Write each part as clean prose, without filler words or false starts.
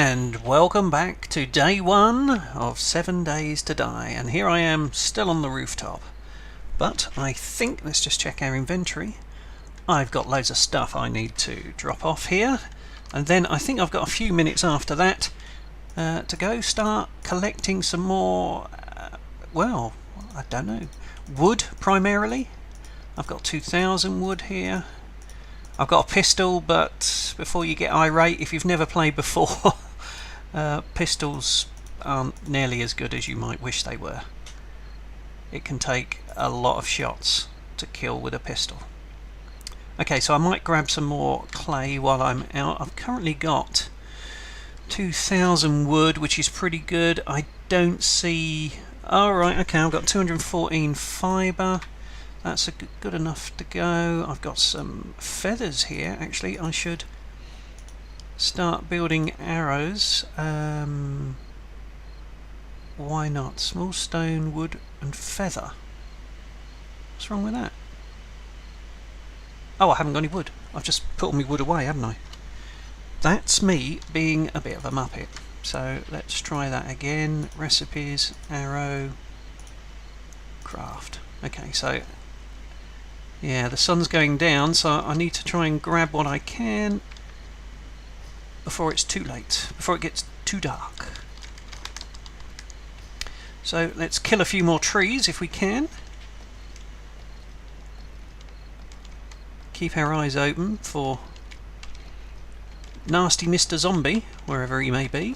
And welcome back to day 1 of 7 Days to Die, and here I am still on the rooftop. But I think, let's just check our inventory. I've got loads of stuff I need to drop off here, and then I think I've got a few minutes after that to go start collecting some more, well, I don't know, wood primarily. I've got 2,000 wood here. I've got a pistol, but before you get irate, if you've never played before, pistols aren't nearly as good as you might wish they were. It can take a lot of shots to kill with a pistol. Okay, so I might grab some more clay while I'm out. I've currently got 2,000 wood, which is pretty good. I don't see... Alright, okay, I've got 214 fibre. That's good enough to go. I've got some feathers here. Actually, I should start building arrows. Why not? Small stone, wood and feather. What's wrong with that? Oh, I haven't got any wood. I've just put all my wood away, haven't I? That's me being a bit of a muppet. So let's try that again. Recipes, arrow, craft. Okay, so yeah, the sun's going down, so I need to try and grab what I can before it's too late, before it gets too dark. So let's kill a few more trees if we can. Keep our eyes open for nasty Mr. Zombie, wherever he may be.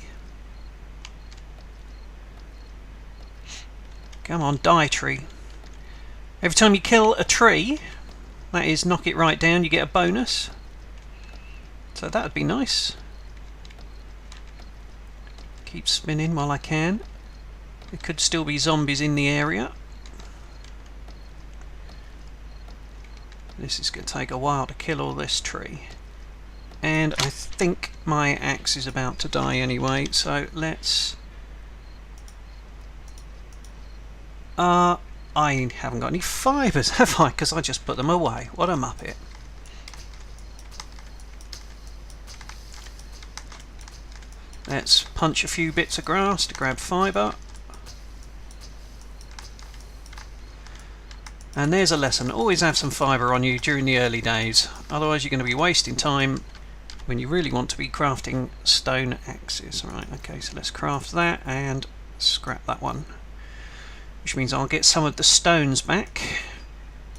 Come on, die, tree. Every time you kill a tree, that is, knock it right down, you get a bonus. So that would be nice. Keep spinning while I can. There could still be zombies in the area. This is going to take a while to kill all this tree. And I think my axe is about to die anyway, so let's... I haven't got any fibres, have I? Because I just put them away. What a muppet. Let's punch a few bits of grass to grab fibre. And there's a lesson. Always have some fibre on you during the early days. Otherwise you're going to be wasting time when you really want to be crafting stone axes. Right, okay, so let's craft that and scrap that one. Which means I'll get some of the stones back.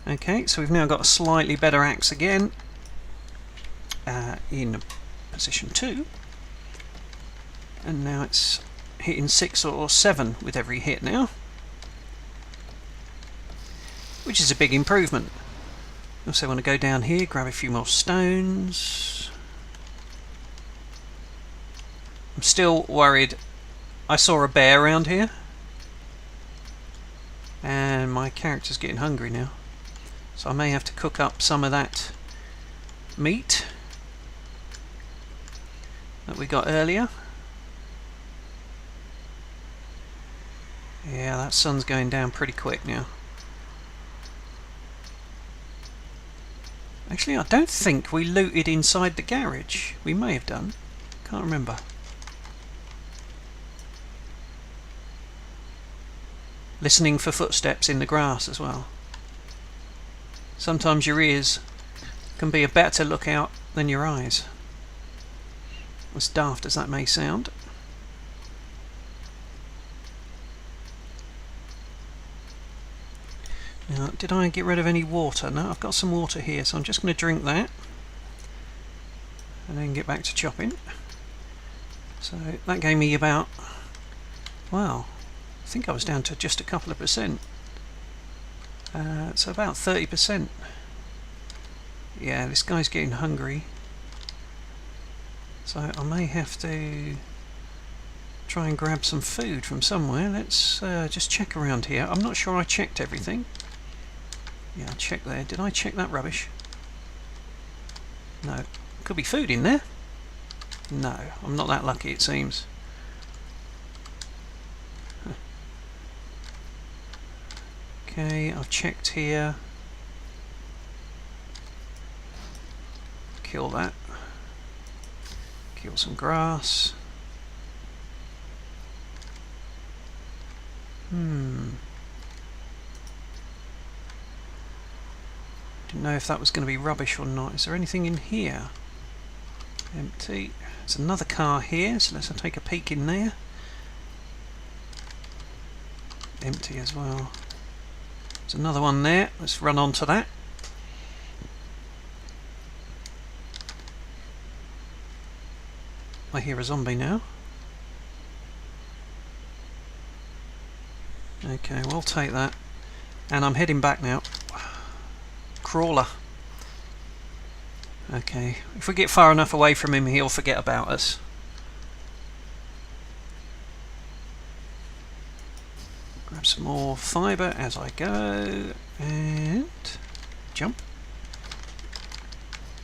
Okay, so we've now got a slightly better axe again. In position 2. And now it's hitting 6 or 7 with every hit now. Which is a big improvement. Also want to go down here, grab a few more stones. I'm still worried. I saw a bear around here. And my character's getting hungry now. So I may have to cook up some of that meat that we got earlier. Yeah, that sun's going down pretty quick now. Actually, I don't think we looted inside the garage. We may have done. Can't remember. Listening for footsteps in the grass as well. Sometimes your ears can be a better lookout than your eyes. As daft as that may sound. Now, did I get rid of any water? No, I've got some water here, so I'm just going to drink that. And then get back to chopping. So that gave me about... wow. I think I was down to just a couple of percent. So about 30%. Yeah, this guy's getting hungry. So I may have to try and grab some food from somewhere. Let's just check around here. I'm not sure I checked everything. Yeah, I checked there. Did I check that rubbish? No. Could be food in there. No, I'm not that lucky, it seems. Okay, I've checked here. Kill that. Kill some grass. Didn't know if that was going to be rubbish or not. Is there anything in here? Empty. There's another car here, so let's take a peek in there. Empty as well. There's another one there. Let's run on to that. I hear a zombie now. Okay, we'll take that. And I'm heading back now. Crawler. Okay, if we get far enough away from him, he'll forget about us. Grab some more fibre as I go, and jump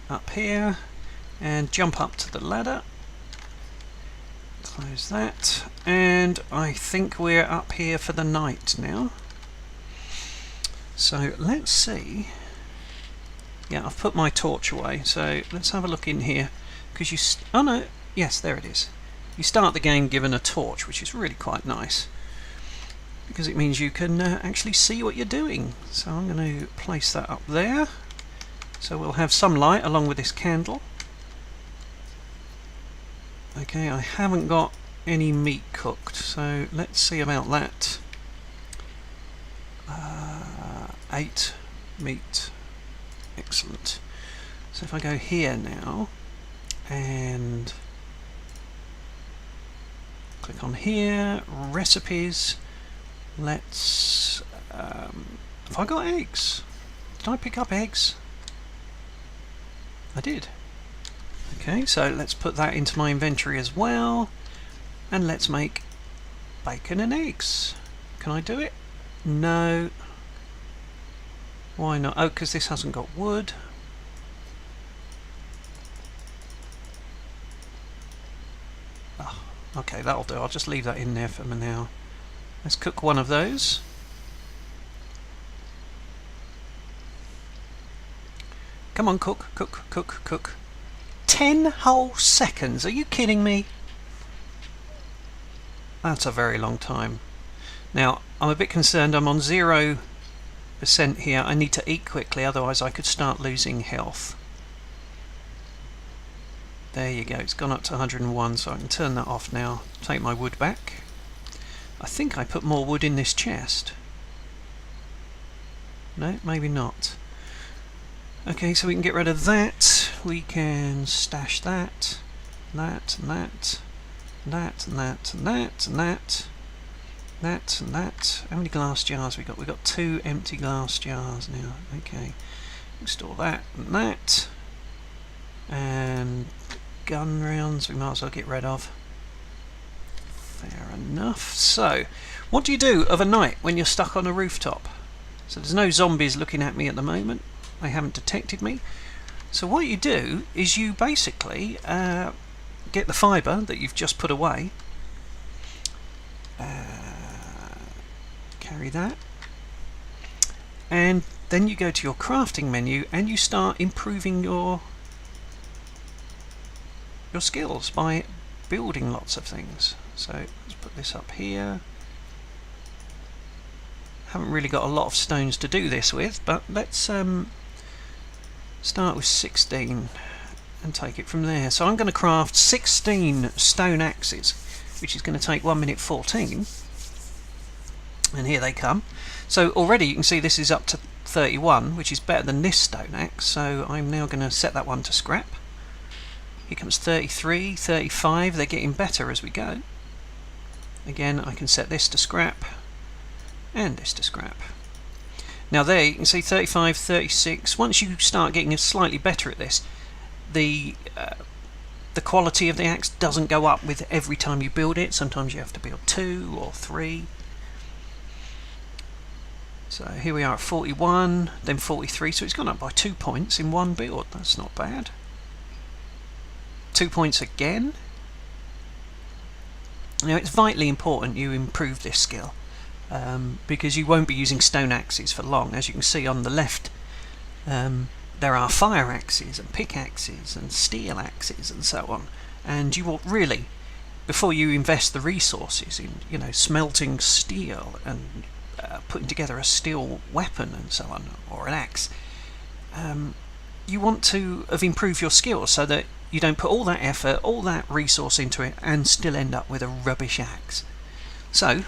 up here, and jump up to the ladder. Close that, and I think we're up here for the night now. So let's see. Yeah, I've put my torch away, so let's have a look in here. Because you... oh no, yes, there it is. You start the game given a torch, which is really quite nice. Because it means you can actually see what you're doing. So I'm going to place that up there. So we'll have some light along with this candle. Okay, I haven't got any meat cooked, so let's see about that. 8 meat. Excellent. So if I go here now and click on here, recipes, let's have I got eggs? Did I pick up eggs? I did. Okay, so let's put that into my inventory as well, and let's make bacon and eggs. Can I do it? No. Why not? Oh, because this hasn't got wood. Oh, okay, that'll do. I'll just leave that in there for now. Let's cook one of those. Come on, cook, cook, cook, cook. 10 whole seconds. Are you kidding me? That's a very long time. Now, I'm a bit concerned. I'm on 0% here. I need to eat quickly, otherwise I could start losing health. There you go. It's gone up to 101, so I can turn that off now. Take my wood back. I think I put more wood in this chest. No, maybe not. Okay, so we can get rid of that. We can stash that, that, and that, that, and that, and that, and that, that, and that. How many glass jars we got? We've got 2 empty glass jars now. Okay, install that and that. And gun rounds we might as well get rid of. Fair enough. So, what do you do of a night when you're stuck on a rooftop? So there's no zombies looking at me at the moment. They haven't detected me. So what you do is you basically get the fibre that you've just put away. Carry that. And then you go to your crafting menu and you start improving your skills by building lots of things. So let's put this up here. Haven't really got a lot of stones to do this with, but let's start with 16 and take it from there. So I'm going to craft 16 stone axes, which is going to take 1 minute 14. And here they come. So already you can see this is up to 31, which is better than this stone axe. So I'm now going to set that one to scrap. Here comes 33, 35. They're getting better as we go. Again, I can set this to scrap and this to scrap. Now there you can see 35, 36. Once you start getting slightly better at this, the quality of the axe doesn't go up with every time you build it. Sometimes you have to build 2 or 3. So here we are at 41, then 43. So it's gone up by 2 points in one build. That's not bad. 2 points again. Now it's vitally important you improve this skill. Because you won't be using stone axes for long. As you can see on the left, there are fire axes and pickaxes and steel axes and so on, and you will really before you invest the resources in, you know, smelting steel and putting together a steel weapon and so on, or an axe, you want to have improved your skills so that you don't put all that effort, all that resource into it and still end up with a rubbish axe. So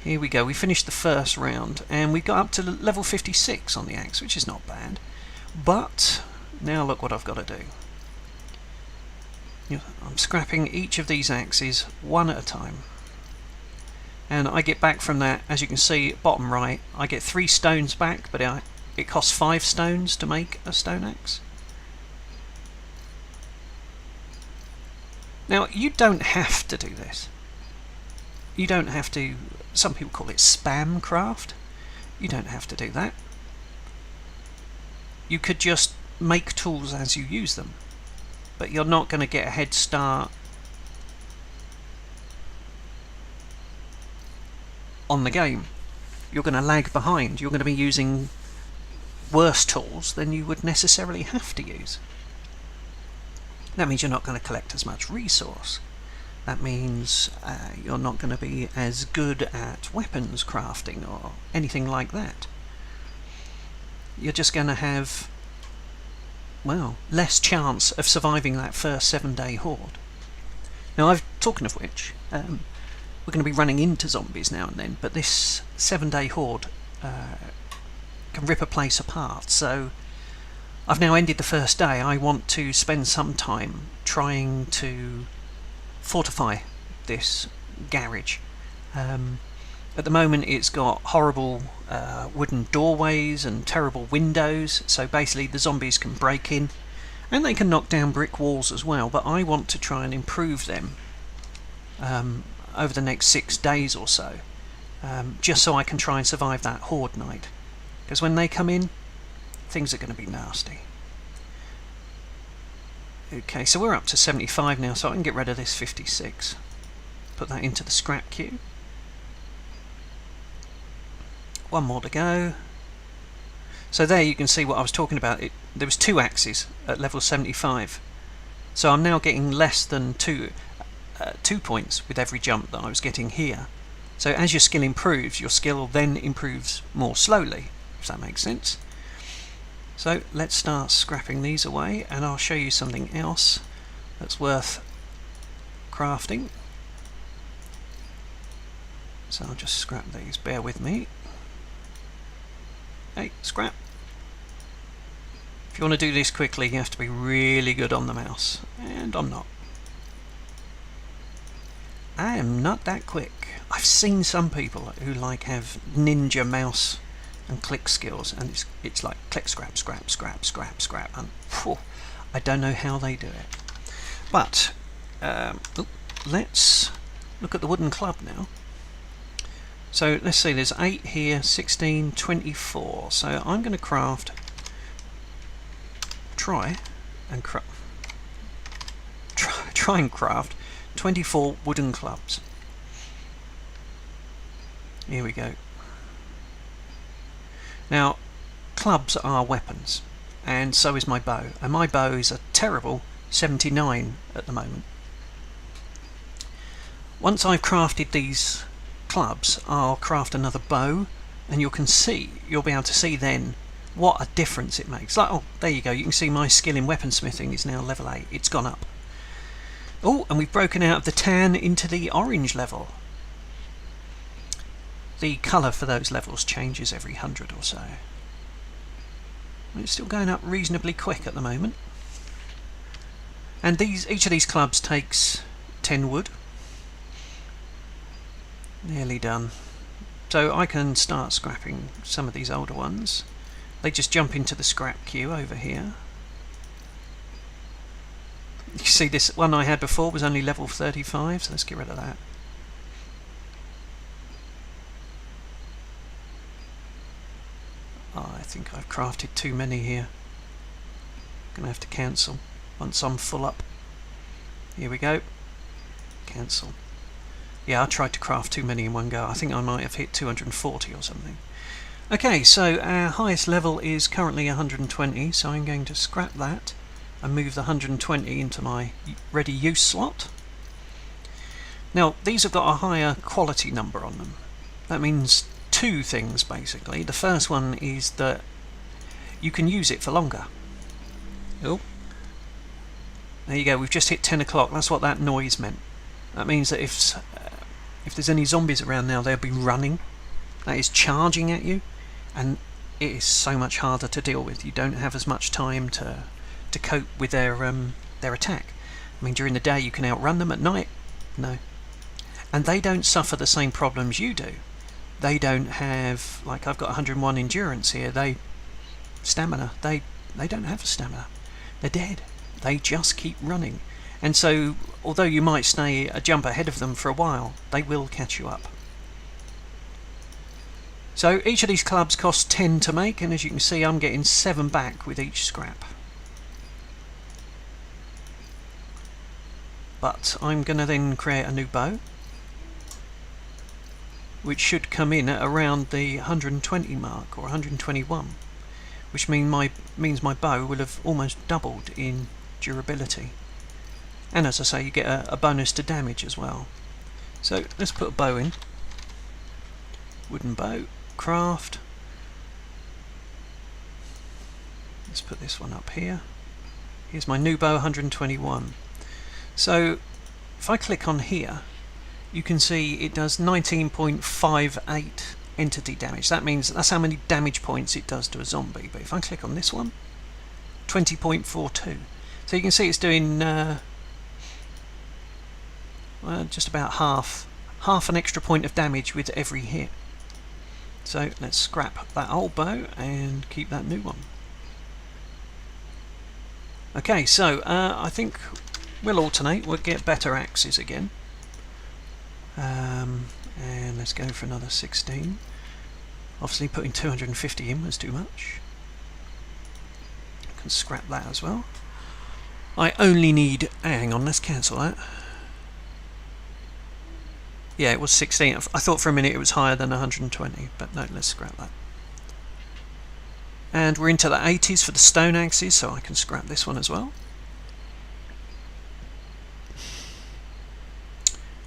here we go, we finished the first round and we got up to level 56 on the axe, which is not bad. But now look what I've got to do. I'm scrapping each of these axes one at a time, and I get back from that, as you can see bottom right, I get 3 stones back, but it costs 5 stones to make a stone axe. Now you don't have to do this. You don't have to, some people call it spam craft. You don't have to do that. You could just make tools as you use them, but you're not going to get a head start on the game. You're going to lag behind. You're going to be using worse tools than you would necessarily have to use. That means you're not going to collect as much resource. That means you're not going to be as good at weapons crafting or anything like that. You're just going to have, well, less chance of surviving that first 7-day horde. Now, talking of which, we're going to be running into zombies now and then, but this 7-day horde can rip a place apart. So I've now ended the first day. I want to spend some time trying to fortify this garage. At the moment it's got horrible wooden doorways and terrible windows, so basically the zombies can break in and they can knock down brick walls as well, but I want to try and improve them over the next 6 days or so, just so I can try and survive that horde night, because when they come in, things are going to be nasty. Okay, so we're up to 75 now, so I can get rid of this 56. Put that into the scrap queue. One more to go. So there you can see what I was talking about. There was 2 axes at level 75. So I'm now getting less than 2 points with every jump that I was getting here. So as your skill improves, your skill then improves more slowly, if that makes sense. So let's start scrapping these away, and I'll show you something else that's worth crafting. So I'll just scrap these, bear with me. Hey, scrap. If you want to do this quickly, you have to be really good on the mouse, and I'm not. I am not that quick. I've seen some people who have ninja mouse and click skills, and it's like click, scrap, scrap, scrap, scrap, scrap, and phew, I don't know how they do it. But let's look at the wooden club now. So let's see, there's 8 here, 16, 24. So I'm going to try and craft 24 wooden clubs. Here we go. Now, clubs are weapons, and so is my bow, and my bow is a terrible 79 at the moment. Once I've crafted these clubs, I'll craft another bow, and you'll be able to see then what a difference it makes. Like, oh, there you go, you can see my skill in weaponsmithing is now level 8, it's gone up. Oh, and we've broken out of the tan into the orange level. The colour for those levels changes every 100 or so. It's still going up reasonably quick at the moment. And each of these clubs takes 10 wood. Nearly done. So I can start scrapping some of these older ones. They just jump into the scrap queue over here. You see, this one I had before was only level 35, so let's get rid of that. Oh, I think I've crafted too many here. Gonna have to cancel once I'm full up. Here we go. Cancel. Yeah, I tried to craft too many in one go. I think I might have hit 240 or something. Okay, so our highest level is currently 120, so I'm going to scrap that and move the 120 into my ready use slot. Now these have got a higher quality number on them. That means two things basically. The first one is that you can use it for longer. Oh, there you go, we've just hit 10 o'clock. That's what that noise meant. That means that if there's any zombies around now, they'll be running. That is charging at you, and it is so much harder to deal with. You don't have as much time to cope with their attack. I mean, during the day you can outrun them. At night, no. And they don't suffer the same problems you do. They don't have, like I've got 101 endurance here. Stamina. They don't have stamina. They're dead. They just keep running. And so, although you might stay a jump ahead of them for a while, they will catch you up. So each of these clubs costs 10 to make, and as you can see, I'm getting 7 back with each scrap. But I'm going to then create a new bow, which should come in at around the 120 mark, or 121, which means my bow will have almost doubled in durability. And as I say, you get a bonus to damage as well. So let's put a bow in. Wooden bow, craft. Let's put this one up here. Here's my new bow, 121. So if I click on here, you can see it does 19.58 entity damage. That means that's how many damage points it does to a zombie. But if I click on this one, 20.42. So you can see it's doing just about half an extra point of damage with every hit. So let's scrap that old bow and keep that new one. Okay, so I think we'll alternate. We'll get better axes again. And let's go for another 16. Obviously putting 250 in was too much. I can scrap that as well. I only need... hang on, let's cancel that. Yeah, it was 16. I thought for a minute it was higher than 120, but no, let's scrap that. And we're into the 80s for the stone axes, so I can scrap this one as well.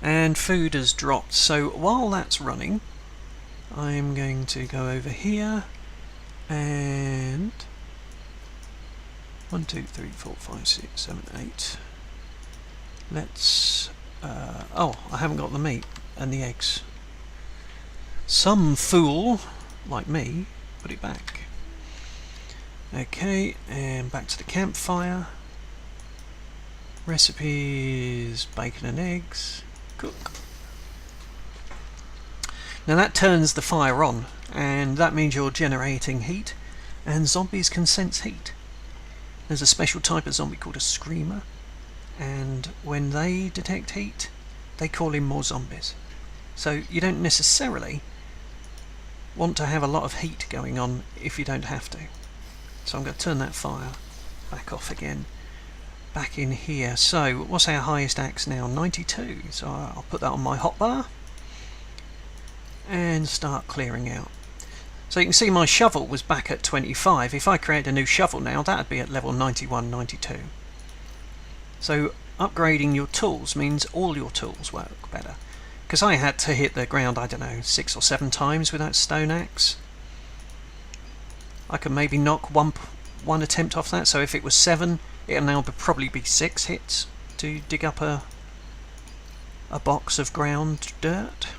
And food has dropped, so while that's running, I'm going to go over here and 1, 2, 3, 4, 5, 6, 7, 8. Let's oh, I haven't got the meat and the eggs. Some fool like me put it back. Okay, and back to the campfire. Recipes, bacon and eggs. Cook. Now that turns the fire on, and that means you're generating heat, and zombies can sense heat. There's a special type of zombie called a screamer, and when they detect heat, they call in more zombies. So you don't necessarily want to have a lot of heat going on if you don't have to. So I'm going to turn that fire back off again. Back in here. So what's our highest axe now? 92. So I'll put that on my hotbar and start clearing out. So you can see my shovel was back at 25. If I create a new shovel now, that would be at level 91, 92. So upgrading your tools means all your tools work better. Because I had to hit the ground, I don't know, 6 or 7 times with that stone axe. I can maybe knock one attempt off that. So if it was 7, it'll now probably be 6 hits to dig up a box of ground dirt.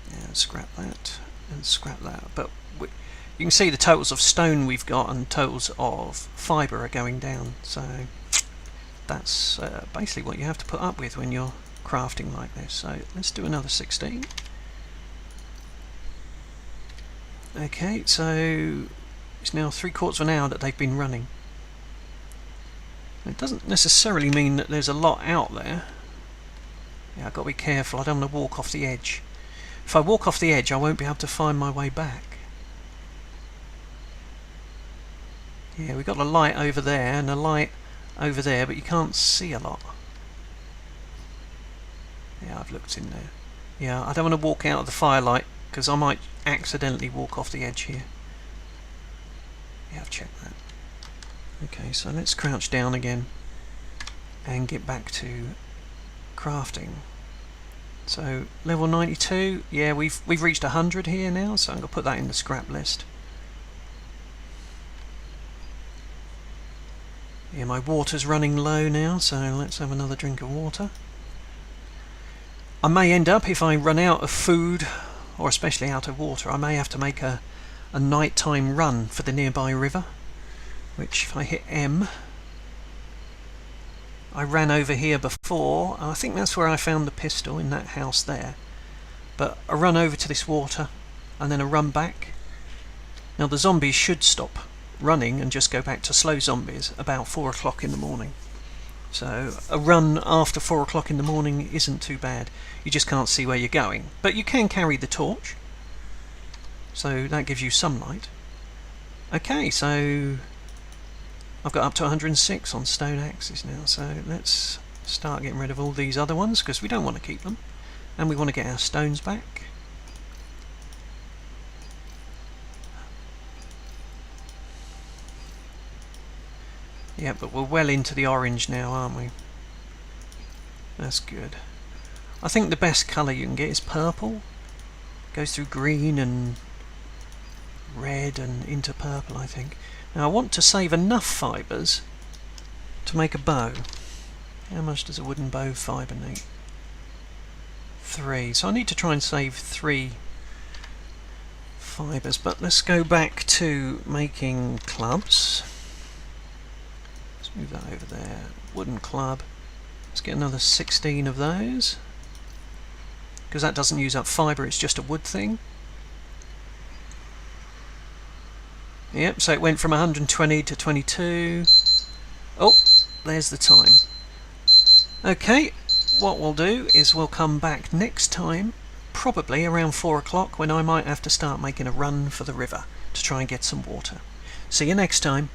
Yeah, scrap that and scrap that. But you can see the totals of stone we've got and totals of fibre are going down. So that's basically what you have to put up with when you're crafting like this. So let's do another 16. Okay, so it's now 3/4 of an hour that they've been running. It doesn't necessarily mean that there's a lot out there. Yeah, I've got to be careful. I don't want to walk off the edge. If I walk off the edge, I won't be able to find my way back. Yeah, we've got a light over there and a light over there, but you can't see a lot. Yeah, I've looked in there. Yeah, I don't want to walk out of the firelight because I might accidentally walk off the edge here. Yeah, I've checked that. Okay, so let's crouch down again and get back to crafting. So level 92, yeah, we've reached 100 here now, so I'm going to put that in the scrap list. Yeah, my water's running low now, so let's have another drink of water. I may end up, if I run out of food, or especially out of water, I may have to make a nighttime run for the nearby river, which if I hit M, I ran over here before. I think that's where I found the pistol, in that house there. But a run over to this water, and then a run back. Now the zombies should stop running and just go back to slow zombies about 4 o'clock in the morning. So a run after 4 o'clock in the morning isn't too bad. You just can't see where you're going. But you can carry the torch, so that gives you some light. Okay, so I've got up to 106 on stone axes now, so let's start getting rid of all these other ones, because we don't want to keep them, and we want to get our stones back. Yeah, but we're well into the orange now, aren't we? That's good. I think the best colour you can get is purple. Goes through green and red and into purple, I think. Now I want to save enough fibres to make a bow. How much does a wooden bow fibre need? 3. So I need to try and save 3 fibres. But let's go back to making clubs. Let's move that over there. Wooden club. Let's get another 16 of those, because that doesn't use up fibre, it's just a wood thing. Yep, so it went from 120 to 22. Oh, there's the time. Okay, what we'll do is we'll come back next time, probably around 4 o'clock, when I might have to start making a run for the river to try and get some water. See you next time.